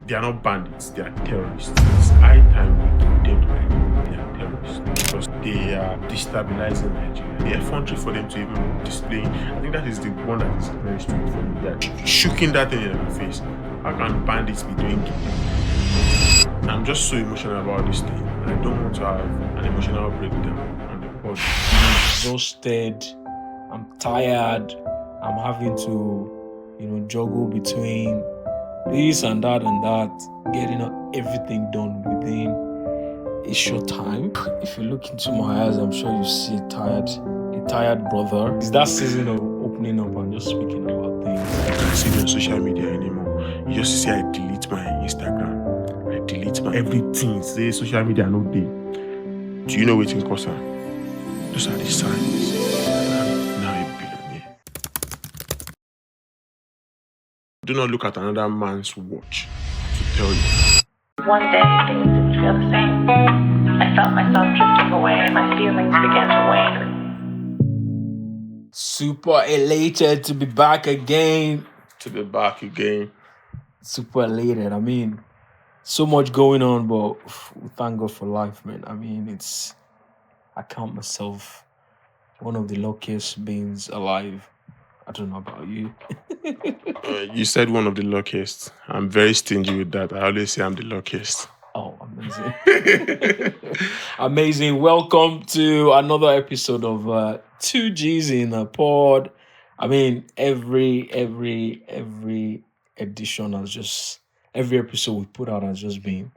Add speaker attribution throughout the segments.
Speaker 1: They are not bandits, they are terrorists. It's high time we give them the right. They are terrorists because they are destabilizing Nigeria. The effrontery for them to even display, I think that is the one that is very strange for me. They are shooking that thing in our face. How can bandits be doing it? I'm just so emotional about this thing. I don't want to have an emotional breakdown on the pod.
Speaker 2: I'm exhausted. I'm tired. I'm having to, juggle between this and that, getting everything done within a short time. If you look into my eyes, I'm sure you see a tired brother. It's that season of opening up and just speaking about things.
Speaker 1: I can't see me on social media anymore. You just see I delete my Instagram. I delete my everything. Say social media no day. Do you know what's in Kosa? Those are the signs. I'm now a billionaire. Do not look at another man's watch to tell you.
Speaker 3: One day things didn't feel the same. I felt myself drifting away and my feelings began to wane.
Speaker 2: Super elated to be back again. Super elated. I mean, so much going on, but we thank God for life, man. I mean, I count myself one of the luckiest beings alive. I don't know about you.
Speaker 1: You said one of the luckiest. I'm very stingy with that. I always say I'm the luckiest.
Speaker 2: Oh, amazing. Amazing. Welcome to another episode of 2Gs in a pod. I mean, every edition has just, every episode we put out has just been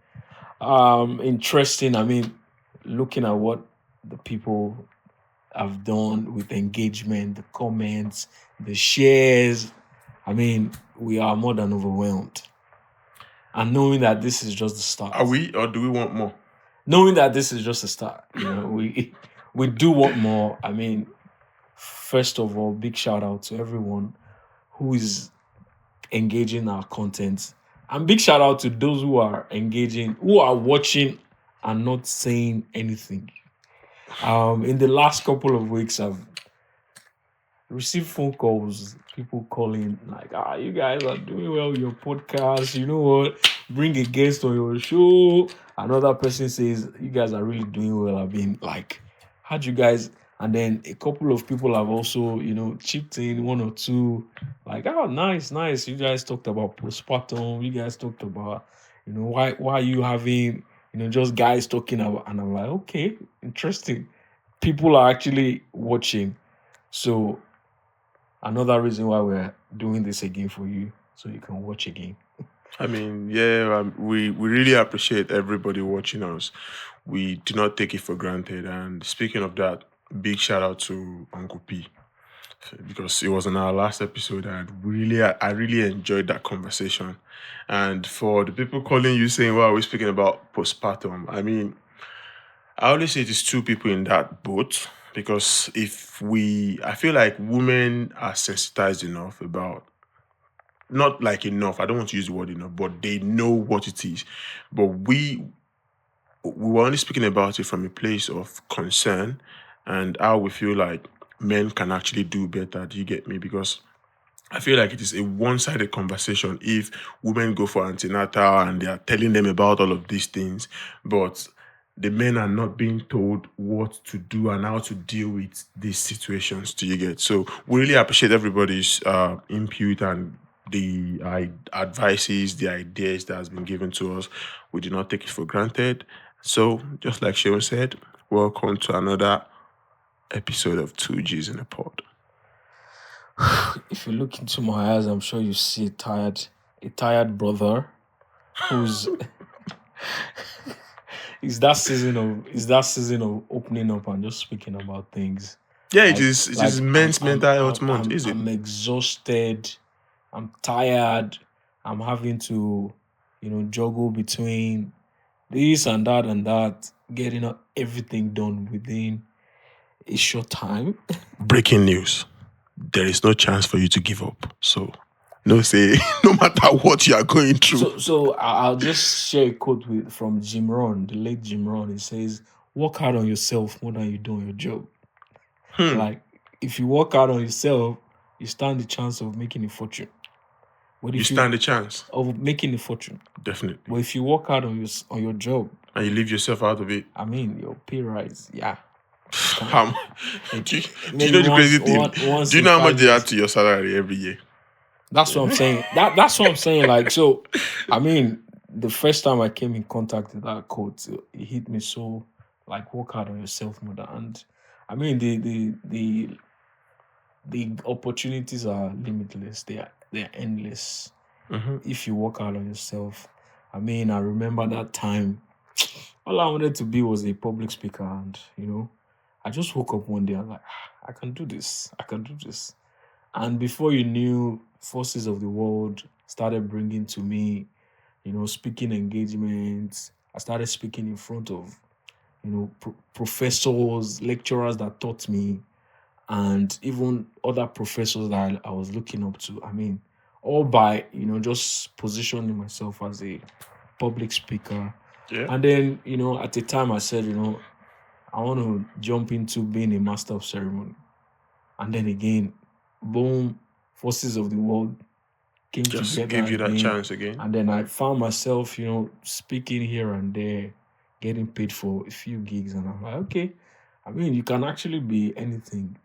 Speaker 2: interesting. I mean, looking at what the people have done with engagement, the comments, the shares. I mean, we are more than overwhelmed. And knowing that this is just the start.
Speaker 1: Are we, or do we want more?
Speaker 2: Knowing that this is just a start, we do want more. I mean, first of all, big shout out to everyone who is engaging our content, and big shout out to those who are engaging, who are watching and not saying anything. In the last couple of weeks, I've received phone calls, people calling like, you guys are doing well with your podcast. You know what? Bring a guest on your show. Another person says, you guys are really doing well. I've been like, how'd you guys? And then a couple of people have also, chipped in, one or two, like, nice. You guys talked about postpartum. You guys talked about, why are you having, just guys talking about, and I'm like, okay, interesting. People are actually watching. So another reason why we're doing this again for you, so you can watch again.
Speaker 1: I mean, yeah, we really appreciate everybody watching us. We do not take it for granted. And speaking of that, big shout out to Uncle P, because it was in our last episode and I really enjoyed that conversation. And for the people calling you saying, well, we're speaking about postpartum, I mean, I always say it's two people in that boat, because I feel like women are sensitized enough about, not like enough, I don't want to use the word enough, but they know what it is. But we were only speaking about it from a place of concern and how we feel like men can actually do better. Do you get me? Because I feel like it is a one-sided conversation if women go for antenatal and they are telling them about all of these things, but the men are not being told what to do and how to deal with these situations. Do you get? So we really appreciate everybody's input and the advices, the ideas that has been given to us. We do not take it for granted. So just like Seun said, welcome to another episode of 2Gs in a pod.
Speaker 2: If you look into my eyes, I'm sure you see a tired brother who's it's that season of opening up and just speaking about things.
Speaker 1: Yeah, it is men's mental health month, is it?
Speaker 2: I'm exhausted. I'm tired. I'm having to, juggle between this and that, getting everything done within a short time.
Speaker 1: Breaking news. There is no chance for you to give up. So, no matter what you are going through.
Speaker 2: So I'll just share a quote from Jim Rohn, the late Jim Rohn. He says, work hard on yourself more than you do on your job. Like, if you work hard on yourself, you stand the chance of making a fortune. But
Speaker 1: You
Speaker 2: if
Speaker 1: stand a chance,
Speaker 2: of making a fortune.
Speaker 1: definitely.
Speaker 2: But if you work hard on your job,
Speaker 1: And you leave yourself out of it.
Speaker 2: I mean, your pay rise, yeah.
Speaker 1: How, do you
Speaker 2: Maybe
Speaker 1: know the crazy thing?
Speaker 2: once
Speaker 1: Do you
Speaker 2: in
Speaker 1: know how
Speaker 2: 5
Speaker 1: much they
Speaker 2: years.
Speaker 1: add to your salary every year?
Speaker 2: That's what I'm saying. That's what I'm saying. Like, so, I mean, the first time I came in contact with that quote, it hit me so, like, work hard on yourself, mother. And I mean, the opportunities are limitless. They're endless. If you work hard on yourself. I mean, I remember that time. All I wanted to be was a public speaker, and I just woke up one day and like, I can do this. I can do this. And before you knew, forces of the world started bringing to me, speaking engagements. I started speaking in front of, professors, lecturers that taught me, and even other professors that I was looking up to. I mean, all by, just positioning myself as a public speaker.
Speaker 1: Yeah.
Speaker 2: And then, at the time I said, I want to jump into being a master of ceremony. And then again, boom, forces of the world came
Speaker 1: Just
Speaker 2: together
Speaker 1: give you that
Speaker 2: again.
Speaker 1: chance again.
Speaker 2: And then I found myself, speaking here and there, getting paid for a few gigs. And I'm like, okay, I mean, you can actually be anything.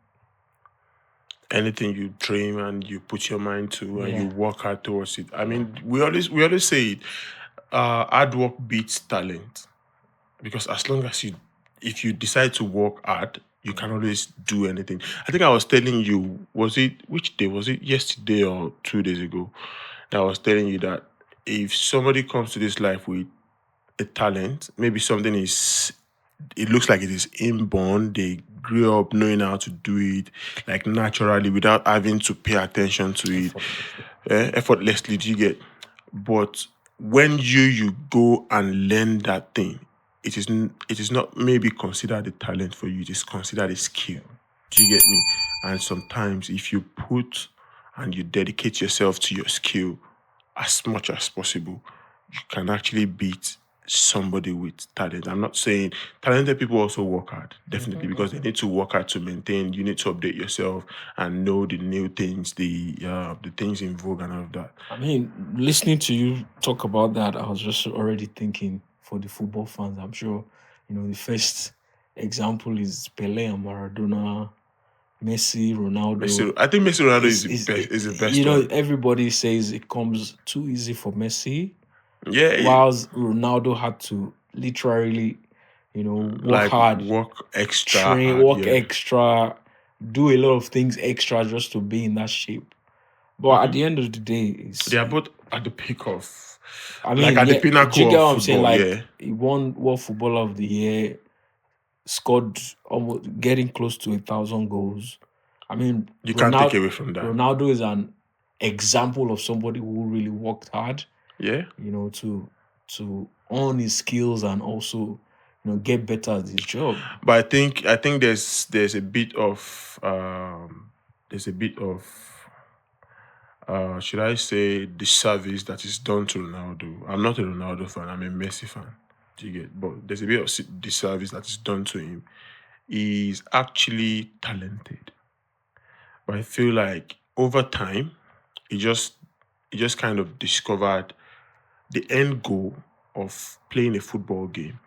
Speaker 1: Anything you dream and you put your mind to and
Speaker 2: Yeah.
Speaker 1: you work hard towards it. I mean, we always say it. Hard work beats talent, because as long as if you decide to work hard, you can always do anything. I think I was telling you, which day was it, yesterday or 2 days ago, that I was telling you that if somebody comes to this life with a talent, maybe something it looks like it is inborn. They grew up knowing how to do it, like naturally, without having to pay attention to it, effortlessly. Do you get? But when you go and learn that thing, it is not maybe considered a talent for you. It is considered a skill. Do you get me? And sometimes, if you put and you dedicate yourself to your skill as much as possible, you can actually beat somebody with talent. I'm not saying talented people also work hard, definitely, because they need to work hard to maintain. You need to update yourself and know the new things, the things in vogue and all of that.
Speaker 2: I mean, listening to you talk about that, I was just already thinking for the football fans. I'm sure, the first example is Pele and Maradona, Messi, Ronaldo.
Speaker 1: I think Messi Ronaldo is the best one.
Speaker 2: Everybody says it comes too easy for Messi,
Speaker 1: Yeah,
Speaker 2: whilst Ronaldo had to literally, work
Speaker 1: like
Speaker 2: hard,
Speaker 1: work extra,
Speaker 2: train,
Speaker 1: hard,
Speaker 2: work
Speaker 1: yeah.
Speaker 2: extra, do a lot of things extra just to be in that shape. But at the end of the day,
Speaker 1: They are both at the peak of,
Speaker 2: I mean,
Speaker 1: like at the pinnacle
Speaker 2: do you get
Speaker 1: of
Speaker 2: what I'm saying?
Speaker 1: football.
Speaker 2: Like,
Speaker 1: Yeah,
Speaker 2: he won World Footballer of the Year, scored almost getting close to 1,000 goals. I mean,
Speaker 1: you can't take away from that.
Speaker 2: Ronaldo is an example of somebody who really worked hard.
Speaker 1: Yeah,
Speaker 2: to own his skills and also, get better at his job.
Speaker 1: but I think there's a bit of should I say, disservice that is done to Ronaldo. I'm not a Ronaldo fan. I'm a Messi fan. Do you get? But there's a bit of disservice that is done to him. He's actually talented, but I feel like over time, he just kind of discovered the end goal of playing a football game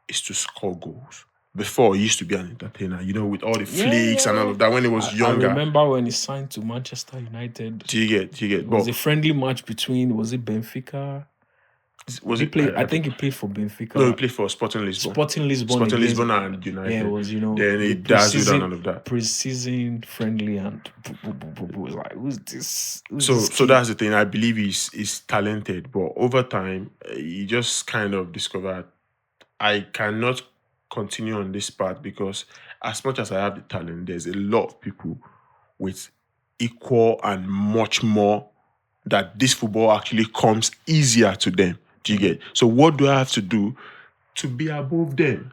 Speaker 1: is to score goals. Before, he used to be an entertainer, with all the flicks and all of that when he was younger.
Speaker 2: I remember when he signed to Manchester United.
Speaker 1: Do you get?
Speaker 2: It was a friendly match between, was it Benfica?
Speaker 1: Was it?
Speaker 2: I think he played for Benfica.
Speaker 1: No, he played for Sporting Lisbon.
Speaker 2: Sporting
Speaker 1: Lisbon and United.
Speaker 2: Yeah, it was,
Speaker 1: Then he dazzled and all of that.
Speaker 2: Pre-season friendly and like, who's this?
Speaker 1: So that's the thing. I believe he's talented, but over time, he just kind of discovered, I cannot continue on this path, because as much as I have the talent, there's a lot of people with equal and much more that this football actually comes easier to them. Do you get? So what do I have to do to be above them?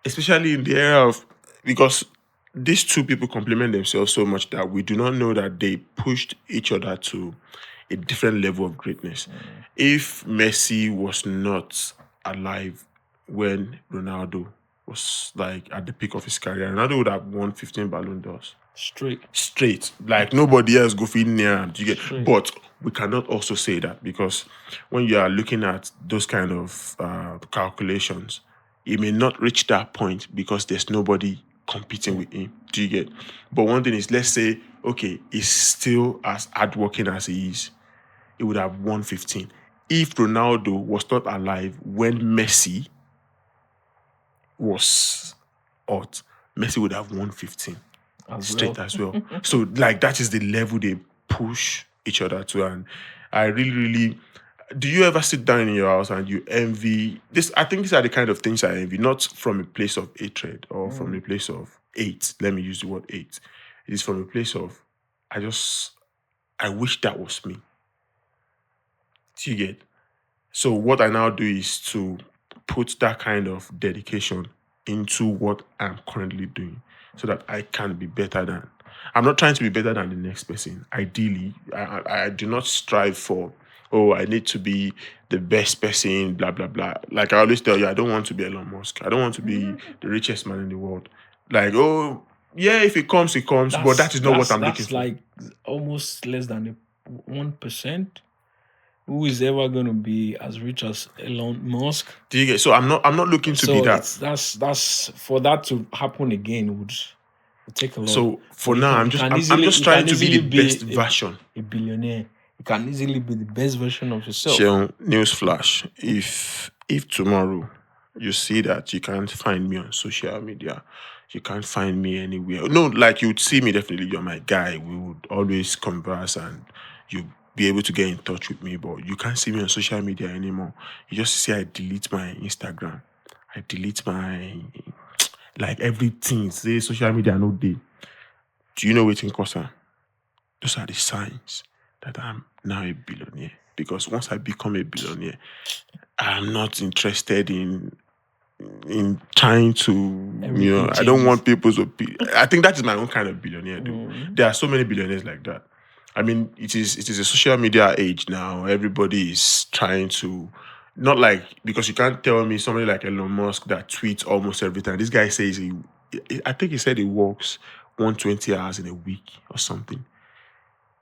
Speaker 1: Especially in the era of, because these two people complement themselves so much that we do not know that they pushed each other to a different level of greatness. If Messi was not alive when Ronaldo was like at the peak of his career, Ronaldo would have won 15 Ballon d'Ors.
Speaker 2: Straight.
Speaker 1: Like nobody else go fit near him. Do you get?
Speaker 2: Straight.
Speaker 1: But we cannot also say that, because when you are looking at those kind of calculations, he may not reach that point because there's nobody competing with him. Do you get? But one thing is, let's say, okay, he's still as hardworking as he is, he would have won 15. If Ronaldo was not alive when Messi was hot, Messi would have won 15 straight as well. So like that is the level they push each other to. And I really, do you ever sit down in your house and you envy this? I think these are the kind of things I envy, not from a place of hatred or from a place of hate. Let me use the word hate. It is from a place of I wish that was me. Do you get? So what I now do is to put that kind of dedication into what I'm currently doing so that I can be better than. I'm not trying to be better than the next person. Ideally, I do not strive for, oh, I need to be the best person, blah, blah, blah. Like I always tell you, I don't want to be Elon Musk. I don't want to be the richest man in the world. Like, oh, yeah, if it comes, it comes. But that is not what I'm looking for.
Speaker 2: That's like almost less than 1%. Who is ever going to be as rich as Elon Musk?
Speaker 1: Do you get? So I'm not looking to be that.
Speaker 2: That's for that to happen again would take a lot.
Speaker 1: So for now, I'm just trying to be the best version.
Speaker 2: A billionaire. You can easily be the best version of yourself.
Speaker 1: Seun, newsflash: if tomorrow you see that you can't find me on social media, you can't find me anywhere. No, like you'd see me definitely. You're my guy. We would always converse and you be able to get in touch with me. But you can't see me on social media anymore. You just see I delete my Instagram. I delete my like everything. Say social media no day. Do you know what in cause? Those are the signs that I'm now a billionaire. Because once I become a billionaire, I'm not interested in trying to, I don't want people's opinion. I think that is my own kind of billionaire. There are so many billionaires like that. I mean, it is a social media age now. Everybody is trying to, not like, because you can't tell me somebody like Elon Musk that tweets almost every time. This guy says I think he said he works 120 hours in a week or something.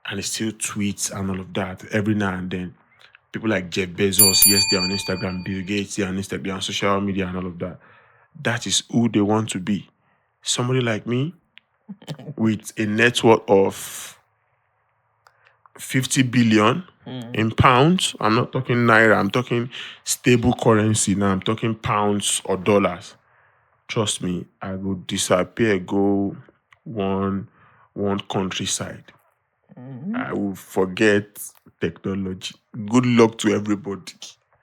Speaker 1: And he still tweets and all of that every now and then. People like Jeff Bezos, yes, they're on Instagram. Bill Gates, they're on Instagram, they're on social media and all of that. That is who they want to be. Somebody like me with a net worth of 50 billion in pounds. I'm not talking naira. I'm talking stable currency now. I'm talking pounds or dollars. Trust me, I would disappear, go one countryside. I will forget technology. Good luck to everybody.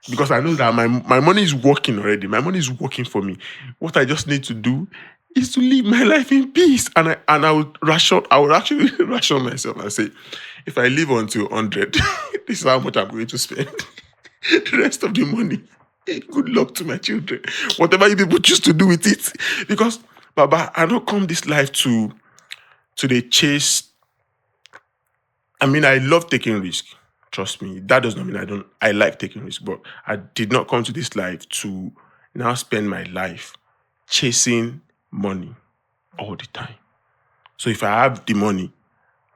Speaker 1: Because I know that my money is working already. My money is working for me. What I just need to do is to live my life in peace. And I would actually ration myself and say, if I live until 100, this is how much I'm going to spend. The rest of the money, good luck to my children. Whatever you people choose to do with it. Because, Baba, I don't come this life to the chase. I mean, I love taking risk. Trust me. That does not mean I like taking risk. But I did not come to this life to now spend my life chasing money all the time. So if I have the money,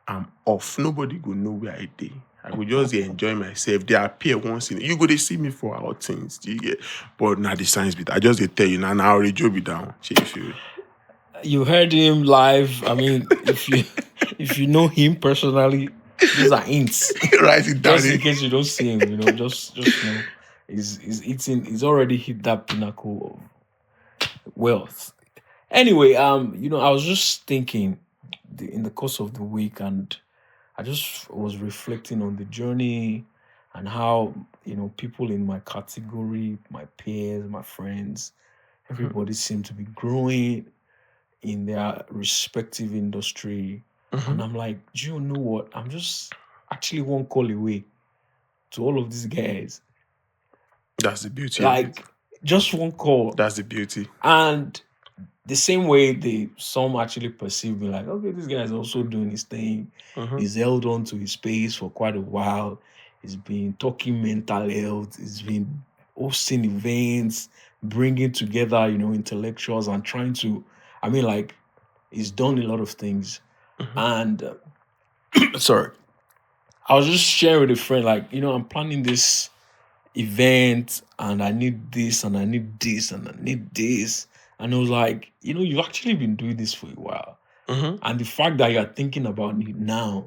Speaker 1: I'm off. Nobody will know where I did. I will just enjoy myself. They appear once in you go to see me for our things. Do you get? But now the science bit. I just they tell you now I already job it down.
Speaker 2: You heard him live. I mean, if you know him personally, these are hints.
Speaker 1: Write it down.
Speaker 2: Just in case you don't see him, just know he's already hit that pinnacle of wealth. Anyway, I was just thinking in the course of the week, and I just was reflecting on the journey and how people in my category, my peers, my friends, everybody seemed to be growing in their respective industry. And I'm like, do you know what? I'm just actually one call away to all of these guys.
Speaker 1: That's the beauty.
Speaker 2: Like, just one call.
Speaker 1: That's the beauty.
Speaker 2: And the same way some actually perceive me like, okay, this guy is also doing his thing. He's held on to his space for quite a while. He's been talking mental health. He's been hosting events, bringing together, intellectuals and trying to, he's done a lot of things. And sorry, I was just sharing with a friend, like, I'm planning this event and I need this and I need this and I need this. And I was like, you've actually been doing this for a while. And the fact that you're thinking about it now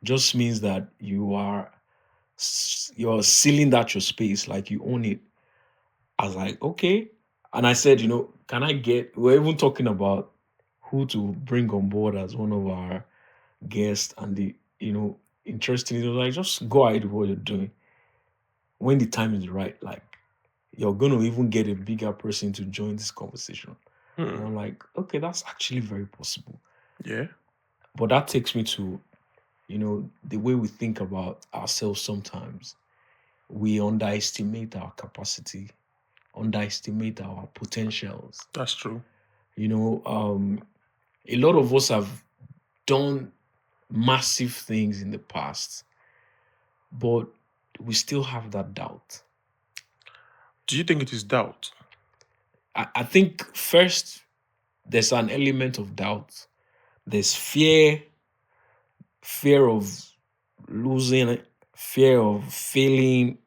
Speaker 2: just means that you're sealing that your space, like you own it. I was like, okay. And I said, can I we're even talking about who to bring on board as one of our guests. And interestingly, it was like, just go ahead with what you're doing. When the time is right, like, you're going to even get a bigger person to join this conversation. And I'm like, okay, that's actually very possible.
Speaker 1: Yeah.
Speaker 2: But that takes me to, the way we think about ourselves sometimes. We underestimate our capacity, underestimate our potentials.
Speaker 1: That's true.
Speaker 2: A lot of us have done massive things in the past, but we still have that doubt.
Speaker 1: Do you think it is doubt?
Speaker 2: I think first, there's an element of doubt. There's fear of losing, fear of failing.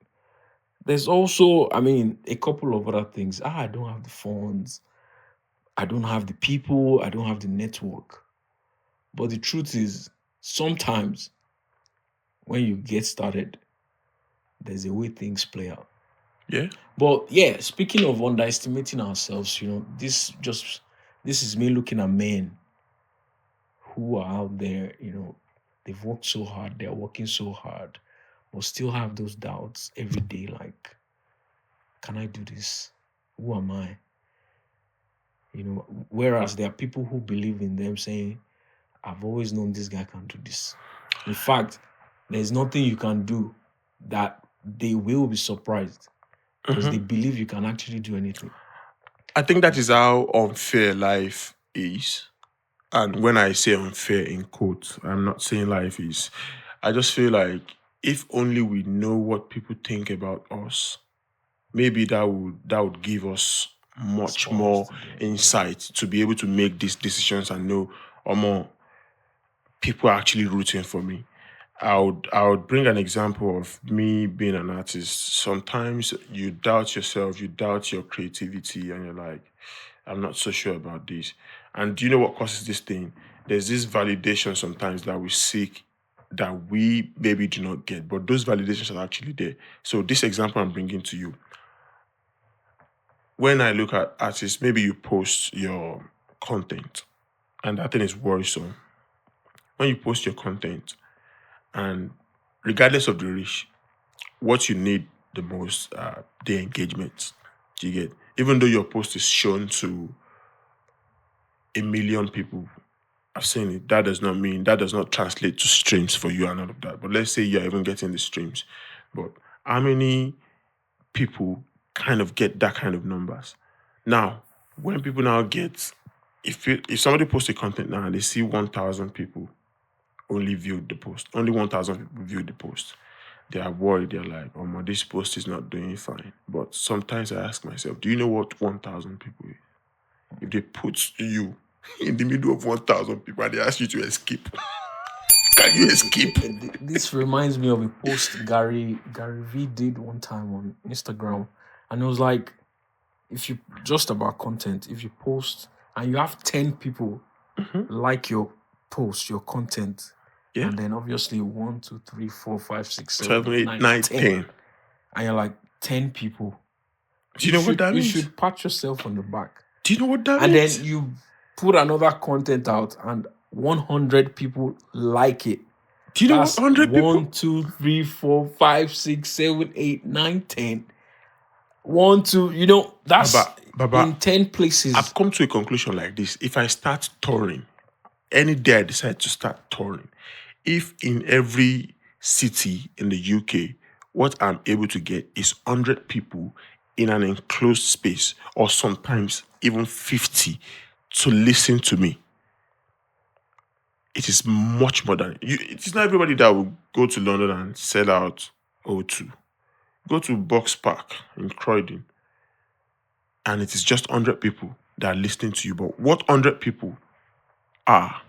Speaker 2: There's also, a couple of other things. I don't have the funds. I don't have the people. I don't have the network. But the truth is, sometimes when you get started, there's a way things play out.
Speaker 1: Yeah.
Speaker 2: But yeah, speaking of underestimating ourselves, this is me looking at men who are out there, they've worked so hard, they're working so hard, but still have those doubts every day, like, can I do this? Who am I? Whereas there are people who believe in them saying, I've always known this guy can do this. In fact, there's nothing you can do that they will be surprised because they believe you can actually do anything.
Speaker 1: I think that is how unfair life is. And when I say unfair in quotes, I'm not saying life is. I just feel like if only we know what people think about us, maybe that would give us much more insight to be able to make these decisions and know more people are actually rooting for me. I would bring an example of me being an artist. Sometimes you doubt yourself, you doubt your creativity, and you're like, I'm not so sure about this. And do you know what causes this thing? There's this validation sometimes that we seek that we maybe do not get, but those validations are actually there. So this example I'm bringing to you. When I look at artists, maybe you post your content, and that thing is worrisome. When you post your content, and regardless of the reach, what you need the most are the engagements. Do you get? Even though your post is shown to 1 million people, I've seen it. That does not translate to streams for you and all of that. But let's say you're even getting the streams. But how many people kind of get that kind of numbers? Now, when people now get, if somebody posts a content now and they see 1,000 people only viewed the post, only 1,000 people viewed the post, they are worried. They're like, oh my, this post is not doing fine. But sometimes I ask myself, do you know what 1,000 people is? If they put you in the middle of 1,000 people and they ask you to escape, can you escape?
Speaker 2: This reminds me of a post Gary V did one time on Instagram, and it was like, if you just about content, if you post and you have 10 people like your post, your content,
Speaker 1: Yeah.
Speaker 2: and then obviously 1, 2, 3, 4, 5, 6,
Speaker 1: 7,
Speaker 2: 7,
Speaker 1: 8, 9, 10.
Speaker 2: and you're like 10 people.
Speaker 1: Do you know what that means?
Speaker 2: You should pat yourself on the back.
Speaker 1: Do you know what that
Speaker 2: and
Speaker 1: means?
Speaker 2: And then you put another content out and 100 people like it.
Speaker 1: Do you know what 100 people?
Speaker 2: 1, 2, 3, 4, 5, 6, 7, 8, 9, 10. 1, 2, that's
Speaker 1: Baba,
Speaker 2: in 10 places.
Speaker 1: I've come to a conclusion like this. If I start touring, any day I decide to start touring, if in every city in the UK, what I'm able to get is 100 people in an enclosed space, or sometimes even 50, to listen to me, it is much more than you. It is not everybody that will go to London and sell out O2. Go to Box Park in Croydon, and it is just 100 people that are listening to you. But what 100 people are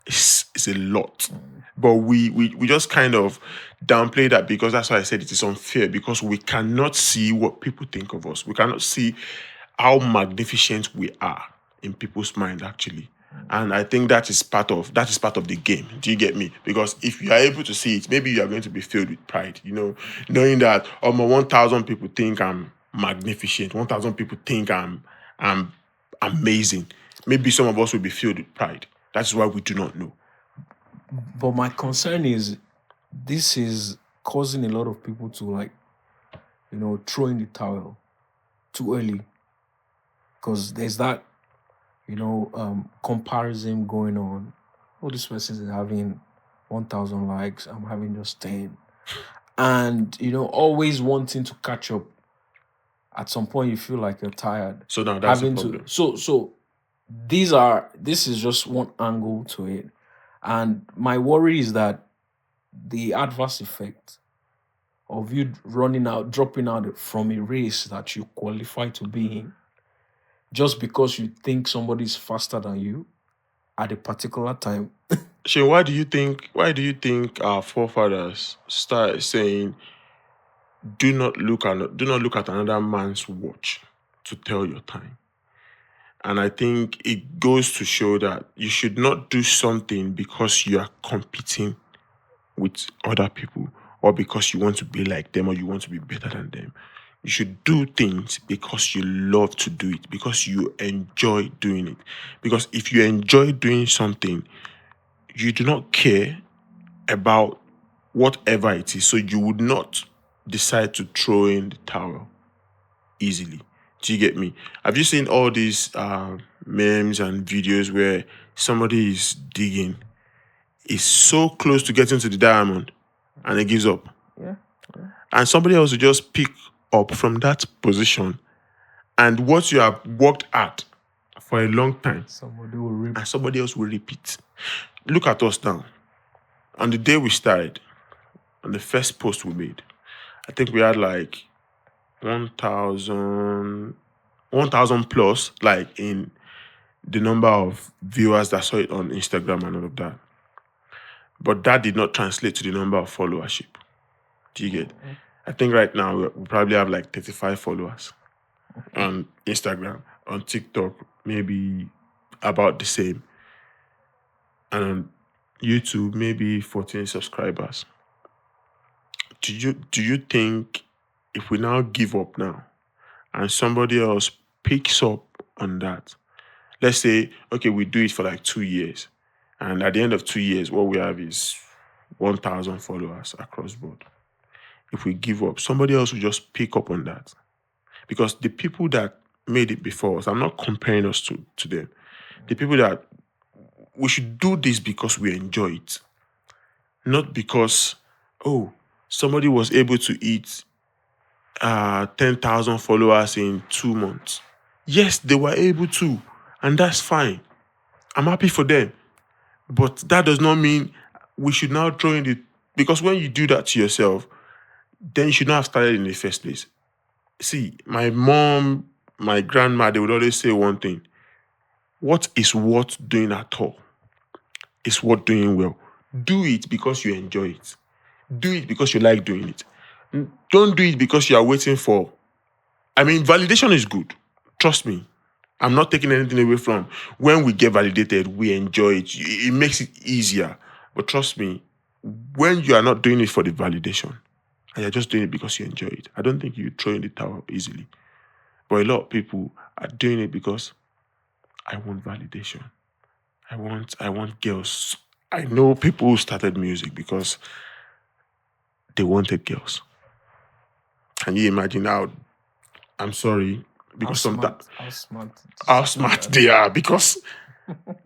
Speaker 1: is a lot. But we just kind of downplay that because that's why I said it is unfair, because we cannot see what people think of us. We cannot see how magnificent we are in people's mind, actually. And I think that is part of the game. Do you get me? Because if you are able to see it, maybe you are going to be filled with pride, knowing that 1,000 people think I'm magnificent, 1,000 people think I'm amazing. Maybe some of us will be filled with pride. That's why we do not know.
Speaker 2: But my concern is this is causing a lot of people to throw in the towel too early. Because there's that, comparison going on. Oh, this person is having 1,000 likes. I'm having just 10. And, always wanting to catch up. At some point, you feel like you're tired.
Speaker 1: So now that's the problem.
Speaker 2: So this is just one angle to it. And my worry is that the adverse effect of you dropping out from a race that you qualify to be in, just because you think somebody's faster than you at a particular time.
Speaker 1: Shane, why do you think our forefathers started saying, do not look at another man's watch to tell your time? And I think it goes to show that you should not do something because you are competing with other people, or because you want to be like them, or you want to be better than them. You should do things because you love to do it, because you enjoy doing it. Because if you enjoy doing something, you do not care about whatever it is. So you would not decide to throw in the towel easily. Do you get me? Have you seen all these memes and videos where somebody is digging, is so close to getting to the diamond, and it gives up?
Speaker 2: Yeah.
Speaker 1: And somebody else will just pick up from that position, and what you have worked at for a long time, and somebody else will repeat. Look at us now. On the day we started, on the first post we made, I think we had like 1,000 plus, like in the number of viewers that saw it on Instagram and all of that. But that did not translate to the number of followership. Do you get? I think right now we probably have like 35 followers on Instagram. On TikTok, maybe about the same. And on YouTube, maybe 14 subscribers. Do you think if we now give up now and somebody else picks up on that, let's say, okay, we do it for like 2 years, and at the end of 2 years, what we have is 1,000 followers across board. If we give up, somebody else will just pick up on that. Because the people that made it before us, I'm not comparing us to them. The people that we should do this because we enjoy it. Not because, somebody was able to eat 10,000 followers in 2 months. Yes, they were able to, and that's fine. I'm happy for them. But that does not mean we should now throw in the... Because when you do that to yourself, then you should not have started in the first place. See, my mom, my grandma, they would always say one thing. What is worth doing at all is worth doing well. Do it because you enjoy it. Do it because you like doing it. Don't do it because you are waiting for... validation is good. Trust me. I'm not taking anything away from when we get validated, we enjoy it. It makes it easier. But trust me, when you are not doing it for the validation, and you're just doing it because you enjoy it, I don't think you throw in the towel easily. But a lot of people are doing it because I want validation. I want girls. I know people who started music because they wanted girls. Can you imagine how... I'm sorry, because sometimes how smart they are, because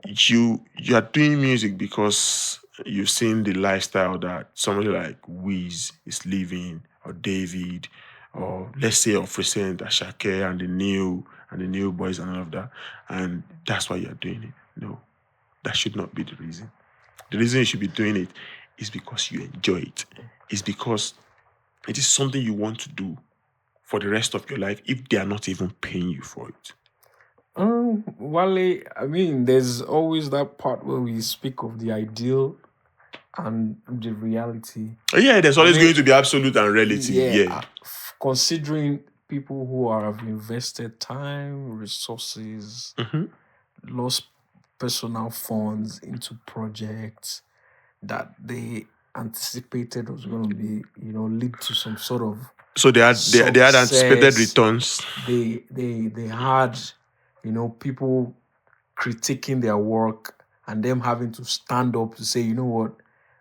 Speaker 1: you are doing music because you've seen the lifestyle that somebody like Wiz is living, or David, or let's say of recent Ashake and the new boys and all of that, and that's why you're doing it. No, that should not be the reason. The reason you should be doing it is because you enjoy it. It's because it is something you want to do for the rest of your life if they are not even paying you for it.
Speaker 2: Wale, I mean, there's always that part where we speak of the ideal and the reality.
Speaker 1: Yeah, there's
Speaker 2: I
Speaker 1: always
Speaker 2: mean,
Speaker 1: going to be absolute and relative. Yeah.
Speaker 2: considering people who have invested time, resources,
Speaker 1: Mm-hmm.
Speaker 2: lost personal funds into projects that they anticipated was going to be, lead to some sort of
Speaker 1: So they had anticipated
Speaker 2: success.
Speaker 1: returns.
Speaker 2: They had, people critiquing their work and them having to stand up to say, you know what,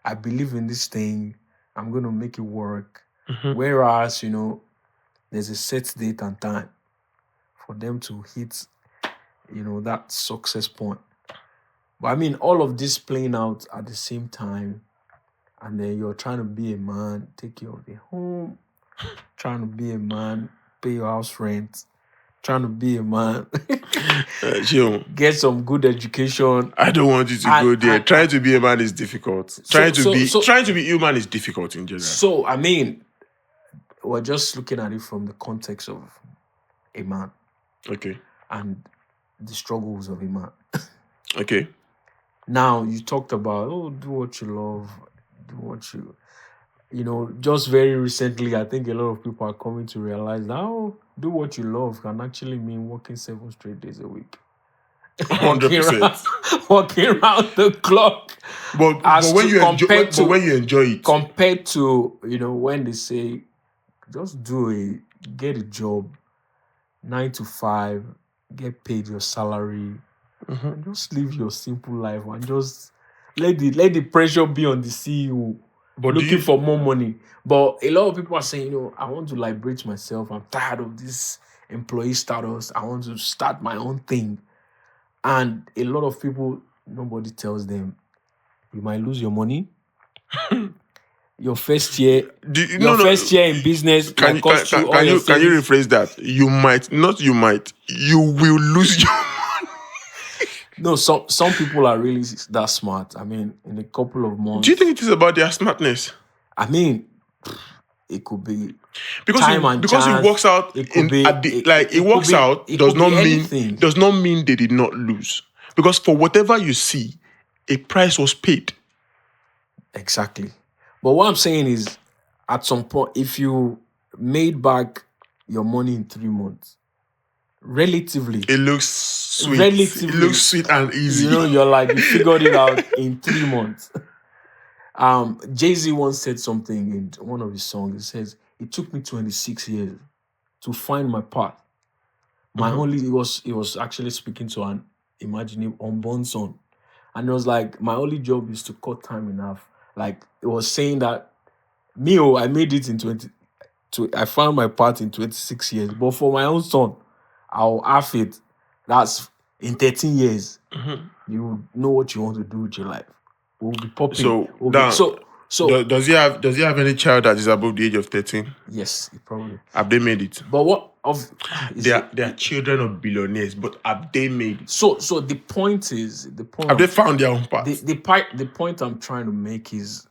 Speaker 2: I believe in this thing, I'm going to make it work.
Speaker 1: Mhm.
Speaker 2: Whereas, there's a set date and time for them to hit, that success point. But I mean, all of this playing out at the same time, and then you're trying to be a man, take care of the home, trying to be a man, pay your house rent, trying to be a man,
Speaker 1: Seun,
Speaker 2: get some good education.
Speaker 1: I don't want you to go there. Trying to be a man is difficult. Trying to be human is difficult in general.
Speaker 2: So I mean, we're just looking at it from the context of a man
Speaker 1: Okay.
Speaker 2: and the struggles of a man.
Speaker 1: Okay.
Speaker 2: Now you talked about do what you love, do what just very recently I think a lot of people are coming to realize now do what you love can actually mean working 7 straight days a week.
Speaker 1: 100%.
Speaker 2: Walking around the clock.
Speaker 1: But when you enjoy it.
Speaker 2: Compared to, when they say just get a job, 9 to 5, get paid your salary, and just live your simple life and just let the pressure be on the CEO looking for more money. But a lot of people are saying, I want to liberate myself. I'm tired of this employee status. I want to start my own thing. And a lot of people, nobody tells them, you might lose your money. Your first year, first year in business can cost you all your savings.
Speaker 1: Can you rephrase that? You will lose your money.
Speaker 2: No, some people are really that smart. I mean, in a couple of months.
Speaker 1: Do you think it is about their smartness?
Speaker 2: I mean, it could be
Speaker 1: because it works out. Does not mean they did not lose. Because for whatever you see, a price was paid.
Speaker 2: Exactly. But what I'm saying is, at some point, if you made back your money in 3 months, relatively,
Speaker 1: it looks sweet. It looks sweet and easy.
Speaker 2: You're like, you figured it out in 3 months. Jay-Z once said something in one of his songs. He says, it took me 26 years to find my path. He was actually speaking to an imaginary unborn son. And it was like, my only job is to cut time in half. Like, it was saying that, I made it in I found my path in 26 years. But for my own son, I'll half it. That's in 13 years. You know what you want to do with your life. We'll be popping. So
Speaker 1: does he have any child that is above the age of 13?
Speaker 2: Yes, he probably.
Speaker 1: Have they made it?
Speaker 2: But what
Speaker 1: they are children of billionaires, but have they made it?
Speaker 2: So the point
Speaker 1: have they found their own path?
Speaker 2: The point I'm trying to make is,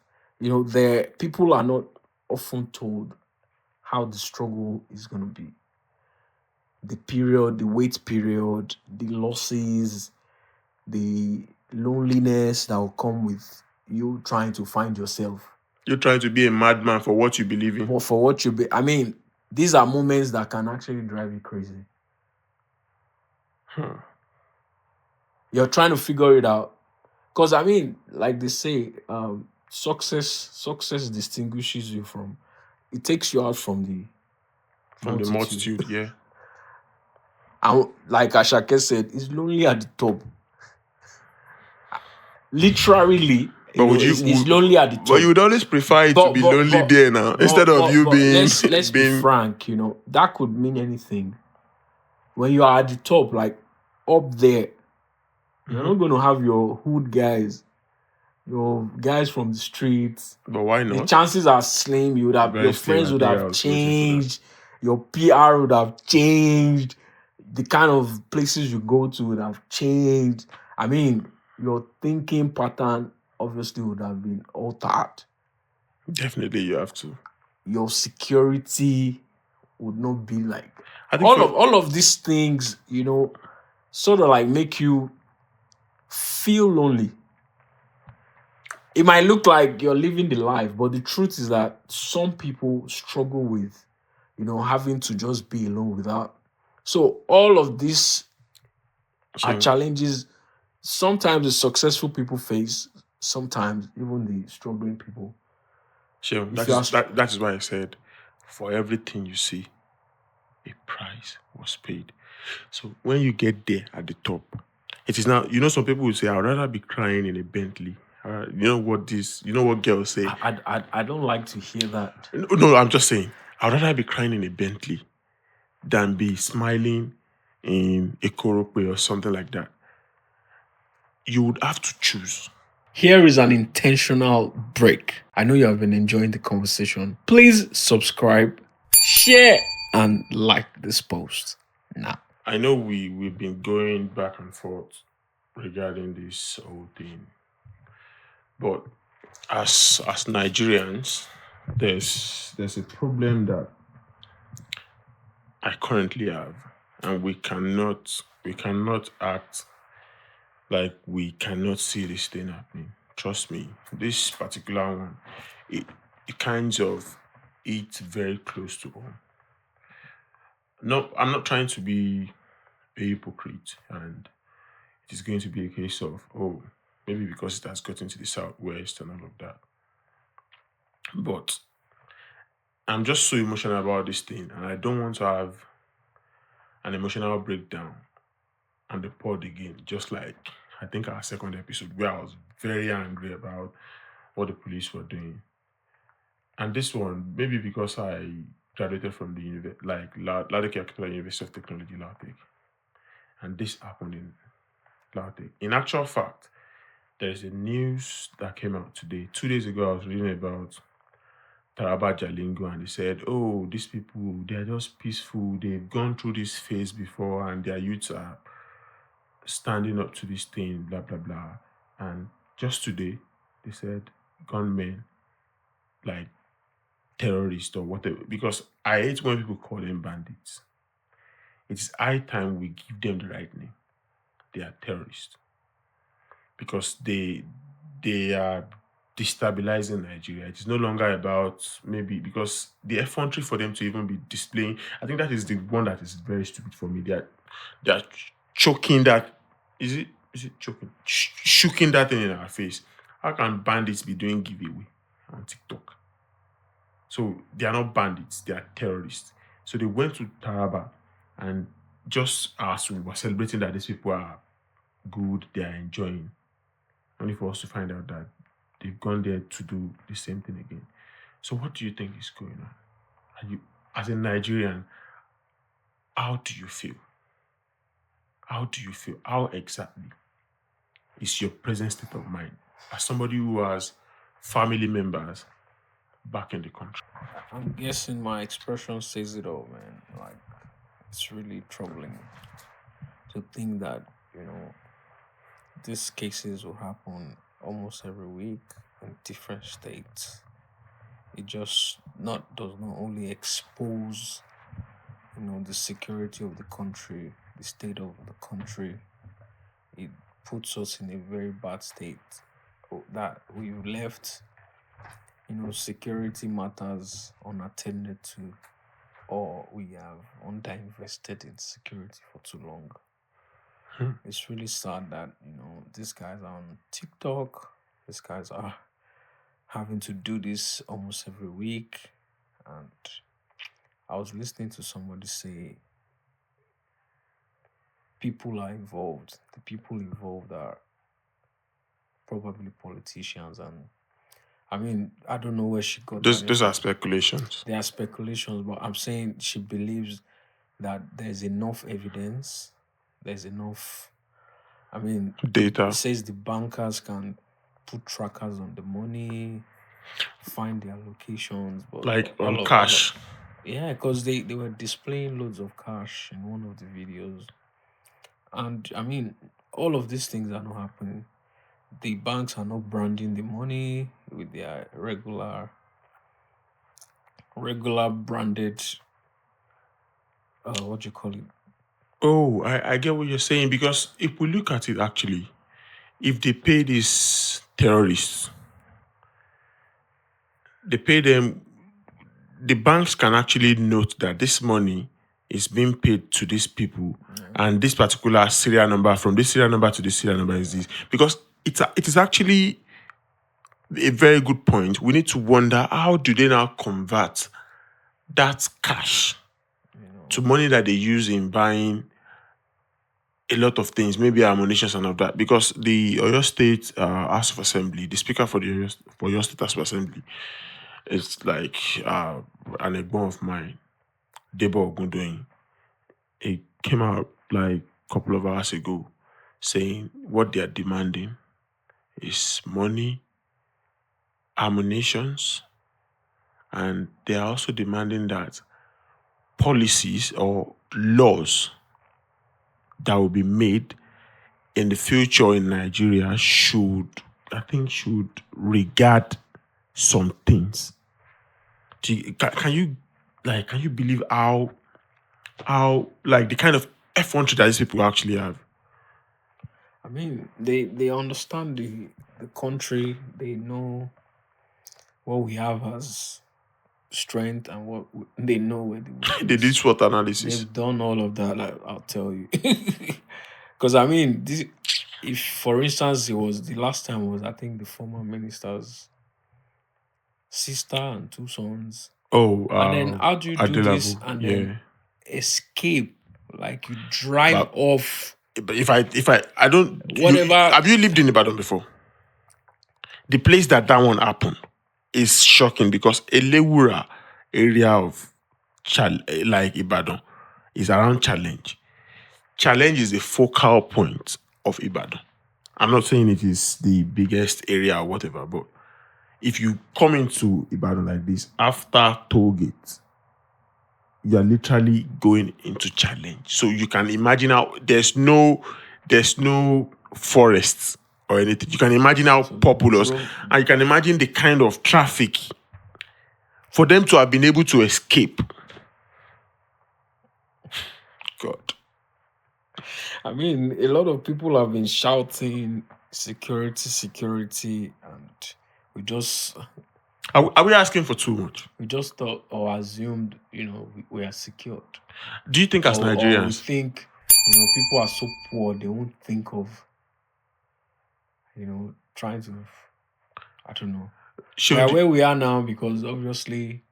Speaker 2: people are not often told how the struggle is going to be. The period, the wait period, the losses, the loneliness that will come with you trying to find yourself.
Speaker 1: You're trying to be a madman for what you believe in.
Speaker 2: For what you be. I mean, these are moments that can actually drive you crazy. You're trying to figure it out. Because, I mean, like they say, success distinguishes you from... It takes you out from the
Speaker 1: multitude, yeah.
Speaker 2: And like Ashake said, it's lonely at the top. Literally, it's lonely at the top.
Speaker 1: But you would always prefer it to be lonely there now, instead of you being...
Speaker 2: Let's be frank, that could mean anything. When you are at the top, like up there, you're not going to have your hood guys, your guys from the streets.
Speaker 1: But why not?
Speaker 2: The chances are slim. Your friends would have changed. Your PR would have changed. The kind of places you go to would have changed. I mean, your thinking pattern obviously would have been altered.
Speaker 1: Definitely, you have to.
Speaker 2: Your security would not be like all of these things. sort of like make you feel lonely. It might look like you're living the life, but the truth is that some people struggle with, having to just be alone without. So all of these are
Speaker 1: Seun,
Speaker 2: challenges. Sometimes the successful people face, sometimes even the struggling people.
Speaker 1: Seun,
Speaker 2: If you are,
Speaker 1: that is why I said, for everything you see, a price was paid. So when you get there at the top, it is now. Some people will say, "I'd rather be crying in a Bentley." You know what girls say?
Speaker 2: I don't like to hear that.
Speaker 1: No, no, I'm just saying, I'd rather be crying in a Bentley than be smiling in a Korope or something like that. You would have to choose.
Speaker 2: Here is an intentional break. I know you have been enjoying the conversation. Please subscribe, share, and like this post now.
Speaker 1: I know we've been going back and forth regarding this whole thing, but as Nigerians, there's a problem that I currently have, and we cannot act like we cannot see this thing happening. Trust me, this particular one, it it kinds of it's very close to home. No, I'm not trying to be a hypocrite, and it is going to be a case of, oh, maybe because it has gotten to the southwest and all of that. But I'm just so emotional about this thing, and I don't want to have an emotional breakdown and the pod again, just like I think our second episode where I was very angry about what the police were doing. And this one, maybe because I graduated from the Ladeke Architectural University of Technology, LATEC, and this happened in LATEC. In actual fact, there's a news that came out today. 2 days ago, I was reading about Taraba Jalingo, and they said, "Oh, these people, they are just peaceful. They've gone through this phase before, and their youths are standing up to this thing, blah blah blah." And just today, they said gunmen like terrorists or whatever. Because I hate when people call them bandits. It's high time we give them the right name. They are terrorists because they are destabilizing Nigeria. It is no longer about maybe because the effrontery for them to even be displaying. I think that is the one that is very stupid for me. They are choking that. Is it choking? Shooking that thing in our face. How can bandits be doing giveaway on TikTok? So they are not bandits, they are terrorists. So they went to Taraba, and just as we were celebrating that these people are good, they are enjoying, only for us to find out that they've gone there to do the same thing again. So what do you think is going on? Are you, as a Nigerian, how do you feel? How do you feel? How exactly is your present state of mind as somebody who has family members back in the country?
Speaker 2: I'm guessing my expression says it all, man. Like, it's really troubling to think that, these cases will happen almost every week in different states. It just not does not only expose, the security of the country, the state of the country. It puts us in a very bad state. That we've left, security matters unattended to, or we have underinvested in security for too long. It's really sad that, these guys are on TikTok. These guys are having to do this almost every week. And I was listening to somebody say people are involved. The people involved are probably politicians. And I mean, I don't know where she got
Speaker 1: Those
Speaker 2: that.
Speaker 1: those are speculations.
Speaker 2: There are speculations, but I'm saying she believes that there's enough evidence. There's enough. I mean,
Speaker 1: Data.
Speaker 2: it says the bankers can put trackers on the money, find their locations, but
Speaker 1: Like on
Speaker 2: all of
Speaker 1: cash.
Speaker 2: yeah, because they were displaying loads of cash in one of the videos, and I mean, all of these things are not happening. The banks are not branding the money with their regular branded what do you call it,
Speaker 1: Oh, I get what you're saying because if we look at it actually, if they pay these terrorists, they pay them, the banks can actually note that this money is being paid to these people and this particular serial number from this serial number to this serial number is this. Because it is actually a very good point. We need to wonder how do they now convert that cash to money that they use in buying a lot of things, maybe ammunition and all that. Because the Oyo State House of Assembly, the speaker for the Oyo State House of Assembly, is like an egbon of mine, Debo Ogundoyin. It came out like a couple of hours ago saying what they are demanding is money, ammunitions, and they are also demanding that policies or laws that will be made in the future in Nigeria should regard some things. Can you believe how like the kind of effrontery that these people actually have?
Speaker 2: I mean, they understand the country. They know what we have as strength and they know where the
Speaker 1: They did
Speaker 2: weakness.
Speaker 1: SWOT analysis.
Speaker 2: They've done all of that. Like, I'll tell you, because I mean, if for instance, it was the last time was I think the former minister's sister and two sons,
Speaker 1: Oh,
Speaker 2: and then how do you do this
Speaker 1: Adelabu,
Speaker 2: and
Speaker 1: yeah.
Speaker 2: then escape? Like you drive
Speaker 1: But
Speaker 2: off
Speaker 1: But if I don't,
Speaker 2: whatever.
Speaker 1: have you lived in Ibadan before? The place that one happened is shocking because Elewura area of like Ibadan is around Challenge. Challenge is the focal point of Ibadan. I'm not saying it is the biggest area or whatever, but if you come into Ibadan like this after toll gate, you are literally going into Challenge. So you can imagine how there's no forests or anything. You can imagine how populous, and you can imagine the kind of traffic for them to have been able to escape. God.
Speaker 2: I mean, a lot of people have been shouting security, and we just
Speaker 1: Are we asking for too much?
Speaker 2: we just thought or assumed, we are secured.
Speaker 1: Do you think as
Speaker 2: Or we
Speaker 1: Nigerians?
Speaker 2: think, people are so poor they won't think of, trying to, I don't know. We are where we are now because obviously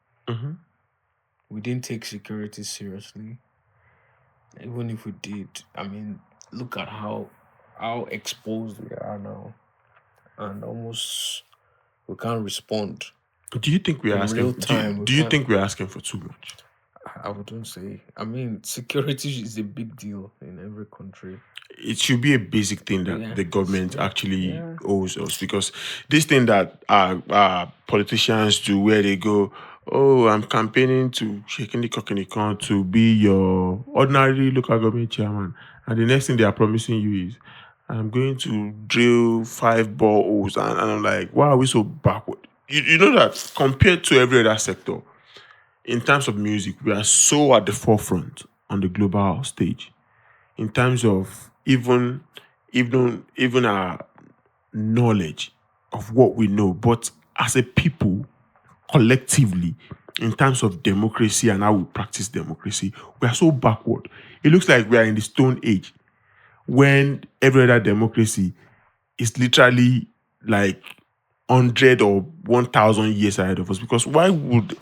Speaker 2: we didn't take security seriously. Even if we did, I mean, look at how exposed we are now, and almost we can't respond.
Speaker 1: Do you think we are
Speaker 2: in
Speaker 1: asking?
Speaker 2: real time.
Speaker 1: Do you think we're asking for too much?
Speaker 2: I wouldn't say. I mean, security is a big deal in every country.
Speaker 1: It should be a basic thing that the government actually
Speaker 2: Yeah.
Speaker 1: owes us, because this thing that politicians do where they go, oh, I'm campaigning to shaking the cock in the corn to be your ordinary local government chairman, and the next thing they are promising you is I'm going to drill 5 boreholes, and I'm like, why are we so backward? You know that compared to every other sector, in terms of music, we are so at the forefront on the global stage. In terms of even our knowledge of what we know, but as a people, collectively, in terms of democracy and how we practice democracy, we are so backward. It looks like we are in the Stone Age, when every other democracy is literally like 100 or 1,000 years ahead of us. Because why would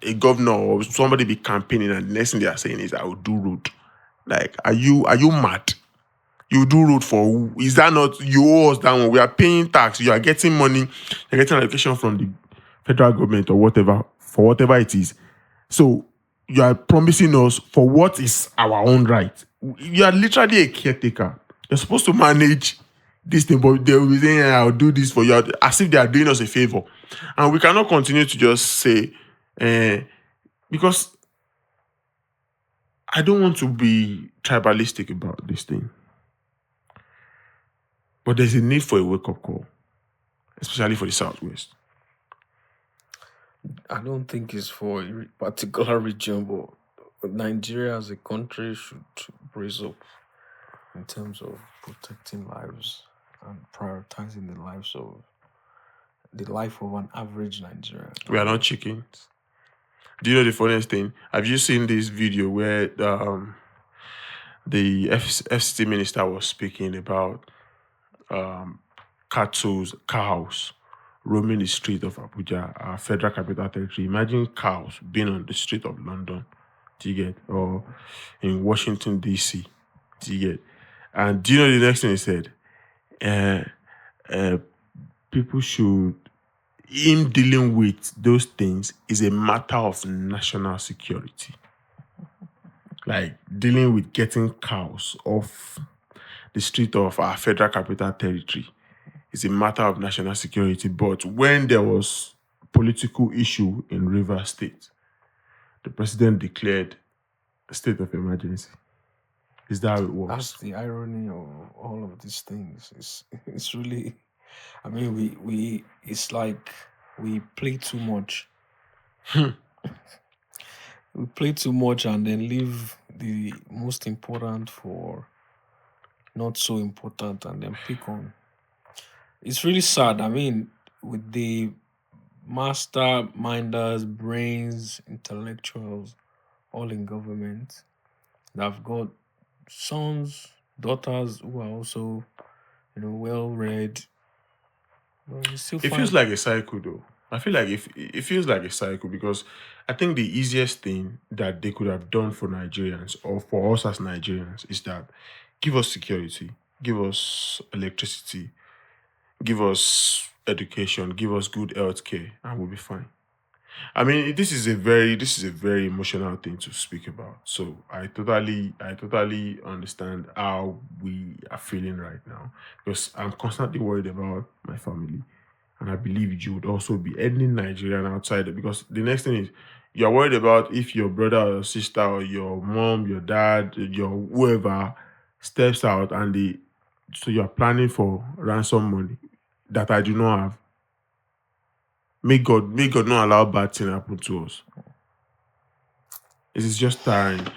Speaker 1: a governor or somebody be campaigning and the next thing they are saying is I will do road? Like, are you mad? You do road for who? Is that not you owe us that one? We are paying tax. You are getting money. You're getting allocation from the federal government or whatever for whatever it is. So you are promising us for what is our own right. You are literally a caretaker. You're supposed to manage this thing, but they will be saying, I'll do this for you, as if they are doing us a favor. And we cannot continue to just say, because I don't want to be tribalistic about this thing. But there's a need for a wake-up call, especially for the Southwest.
Speaker 2: I don't think it's for a particular region, but Nigeria as a country should brace up in terms of protecting lives and prioritizing the life of an average Nigerian.
Speaker 1: We are not chickens. Do you know the funniest thing? Have you seen this video where the FCT minister was speaking about cows roaming the street of Abuja, our federal capital territory? Imagine cows being on the street of London, do you get? Or in Washington, D.C., do you get? And do you know the next thing he said? People should, him dealing with those things is a matter of national security. Like dealing with getting cows off the street of our federal capital territory is a matter of national security. But when there was political issue in Rivers State, the president declared a state of emergency. Is that how it works?
Speaker 2: That's the irony of all of these things. It's really, I mean, we it's like we play too much. We play too much and then leave the most important for not so important and then pick on. It's really sad. I mean, with the masterminders, brains, intellectuals, all in government, they've got sons, daughters who are also, well read. Well, you still
Speaker 1: It
Speaker 2: find
Speaker 1: feels like a cycle, though. I feel like it feels like a cycle because I think the easiest thing that they could have done for Nigerians or for us as Nigerians is that give us security, give us electricity, give us education, give us good health care, and we'll be fine. I mean, this is a very emotional thing to speak about. So I totally understand how we are feeling right now because I'm constantly worried about my family, and I believe you would also be any Nigerian outside it, because the next thing is you're worried about if your brother or your sister or your mom, your dad, your whoever steps out and so you're planning for ransom money that I do not have. May God not allow bad thing happen to us. It is just tiring.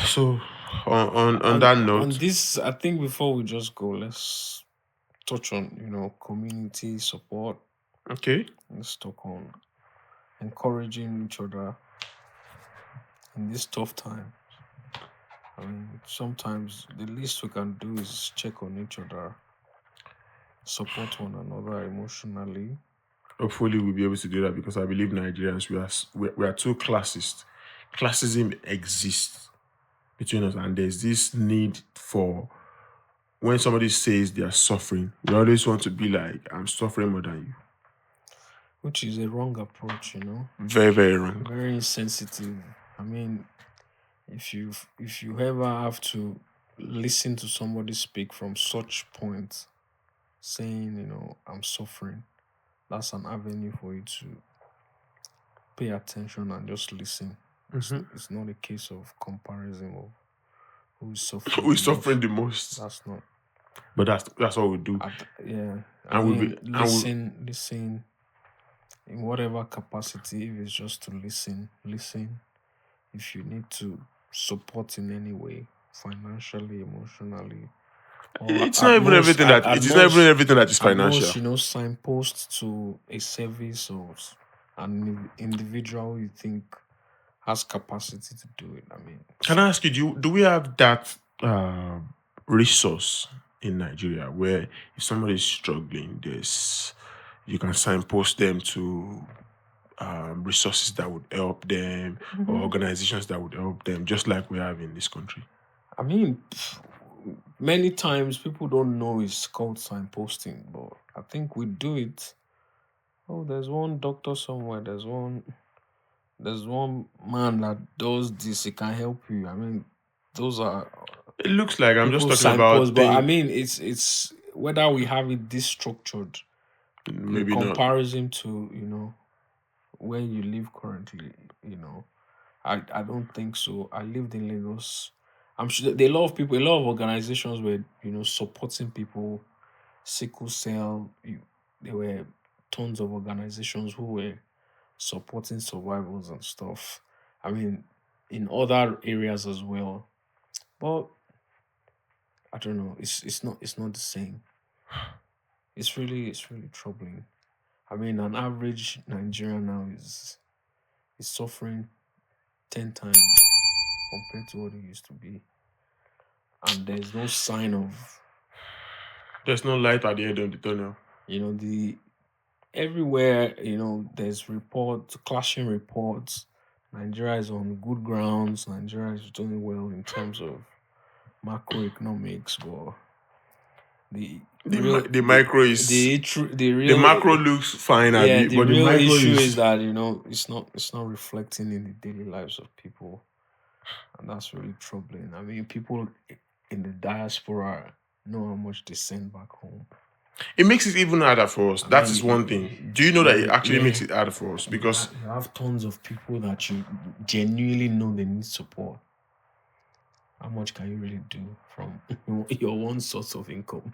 Speaker 1: So on that
Speaker 2: on
Speaker 1: note,
Speaker 2: this. I think before we just go, let's touch on community support.
Speaker 1: okay.
Speaker 2: Let's talk on encouraging each other in this tough time. I mean, sometimes the least we can do is check on each other, support one another emotionally.
Speaker 1: Hopefully we'll be able to do that because I believe Nigerians we are too classist. Classism exists between us, and there's this need for when somebody says they are suffering, we always want to be like, I'm suffering more than you.
Speaker 2: Which is a wrong approach,
Speaker 1: Very, very wrong.
Speaker 2: very insensitive. I mean, if you ever have to listen to somebody speak from such point, saying, I'm suffering, that's an avenue for you to pay attention and just listen. It's not a case of comparison of who's suffering.
Speaker 1: Who's suffering the most?
Speaker 2: That's not.
Speaker 1: But that's what we do.
Speaker 2: Yeah.
Speaker 1: And
Speaker 2: listen in whatever capacity. If it's just to listen. If you need to support in any way, financially, emotionally.
Speaker 1: It's not even everything that is financial.
Speaker 2: Most, signpost to a service or an individual you think has capacity to do it. I mean,
Speaker 1: can I ask you, do we have that resource in Nigeria where if somebody is struggling, you can signpost them to resources that would help them or organizations that would help them, just like we have in this country?
Speaker 2: I mean, many times people don't know it's called signposting, but I think we do it. Oh, there's one doctor somewhere. There's one man that does this. He can help you. I mean, those are.
Speaker 1: It looks like I'm just
Speaker 2: people
Speaker 1: talking about
Speaker 2: signpost, but I mean, it's whether we have it this structured
Speaker 1: maybe
Speaker 2: in
Speaker 1: not.
Speaker 2: comparison to where you live currently. I don't think so. I lived in Lagos. I'm sure there are a lot of people, a lot of organizations were supporting people. Sickle cell. There were tons of organizations who were supporting survivors and stuff. I mean, in other areas as well. But I don't know. It's not the same. It's really troubling. I mean, an average Nigerian now is suffering 10 times compared to what it used to be, and there's no sign of
Speaker 1: There's no light at the end of the tunnel.
Speaker 2: the everywhere. There's clashing reports. Nigeria is on good grounds. Nigeria is doing well in terms of macroeconomics, but the real
Speaker 1: The micro is
Speaker 2: the
Speaker 1: the
Speaker 2: real
Speaker 1: macro looks fine,
Speaker 2: yeah,
Speaker 1: Abi,
Speaker 2: the
Speaker 1: but the
Speaker 2: real
Speaker 1: micro
Speaker 2: issue
Speaker 1: is
Speaker 2: is that it's not reflecting in the daily lives of people, and that's really troubling. I mean, people in the diaspora know how much they send back home.
Speaker 1: it makes it even harder for us.
Speaker 2: I
Speaker 1: That
Speaker 2: mean,
Speaker 1: is one thing. Do you know that it actually makes
Speaker 2: yeah,
Speaker 1: it harder for us? Because
Speaker 2: you have tons of people that you genuinely know they need support. How much can you really do from your one source of income?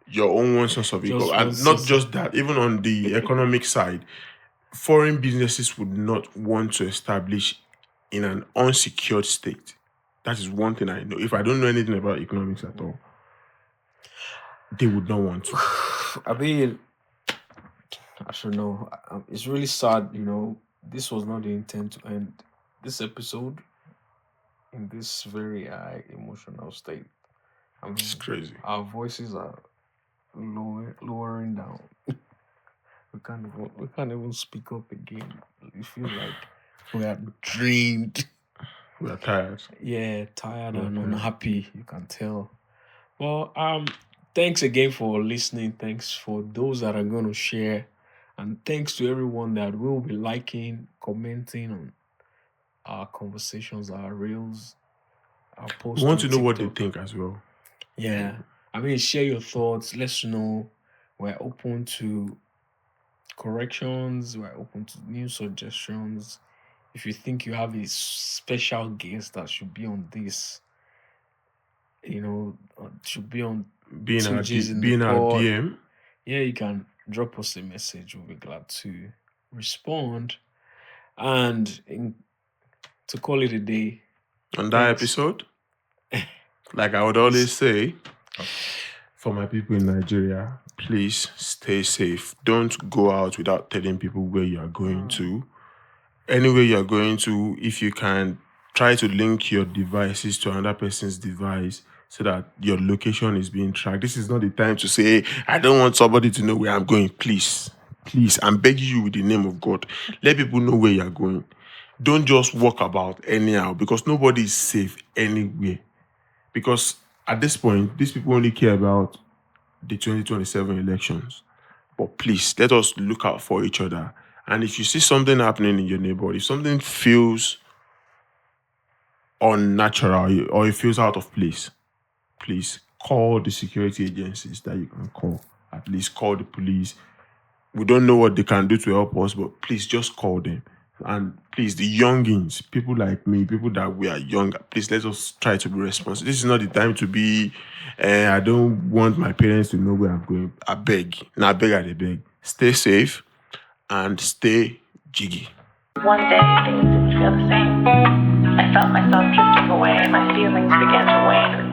Speaker 1: your own one source of income,
Speaker 2: Just one
Speaker 1: and not
Speaker 2: source.
Speaker 1: just that, even on the economic side, foreign businesses would not want to establish in an unsecured state. That is one thing I know. If I don't know anything about economics at all, they would not want to.
Speaker 2: I mean, I don't know. It's really sad. This was not the intent to end this episode in this very high emotional state. I mean,
Speaker 1: It's crazy.
Speaker 2: our voices are lowering down. We can't even speak up again. It feels like we are drained.
Speaker 1: We are tired.
Speaker 2: Yeah, tired and
Speaker 1: Okay.
Speaker 2: unhappy. You can tell. Well, thanks again for listening. Thanks for those that are going to share, and thanks to everyone that will be liking, commenting on our conversations, our reels, our
Speaker 1: We
Speaker 2: posts
Speaker 1: want
Speaker 2: on
Speaker 1: to know what they
Speaker 2: TikTok.
Speaker 1: think as well.
Speaker 2: Yeah, I mean, share your thoughts. Let us know. We're open to corrections. We're open to new suggestions. If you think you have a special guest that should be on this, should be on
Speaker 1: Being our
Speaker 2: Tuji's in
Speaker 1: be
Speaker 2: the
Speaker 1: in our
Speaker 2: pod,
Speaker 1: DM
Speaker 2: yeah, you can drop us a message. We'll be glad to respond. And to call it a day,
Speaker 1: on that
Speaker 2: thanks.
Speaker 1: episode. Like I would always say, for my people in Nigeria, please stay safe. Don't go out without telling people where you are going to. Anywhere you are going to, if you can, try to link your devices to another person's device so that your location is being tracked. This is not the time to say, I don't want somebody to know where I'm going. Please, I'm begging you with the name of God. Let people know where you are going. Don't just walk about anyhow, because nobody is safe anywhere. Because at this point, these people only care about the 2027 elections. But please, let us look out for each other. And if you see something happening in your neighborhood, if something feels unnatural or it feels out of place, please call the security agencies that you can call. At least call the police. We don't know what they can do to help us, but please just call them. And please, the youngins, people like me, people that we are younger, please let us try to be responsible. This is not the time to be, I don't want my parents to know where I'm going. I beg. Now, I beg. Stay safe and stay jiggy.
Speaker 3: One day things didn't feel the same. I felt myself drifting away, my feelings began to wane.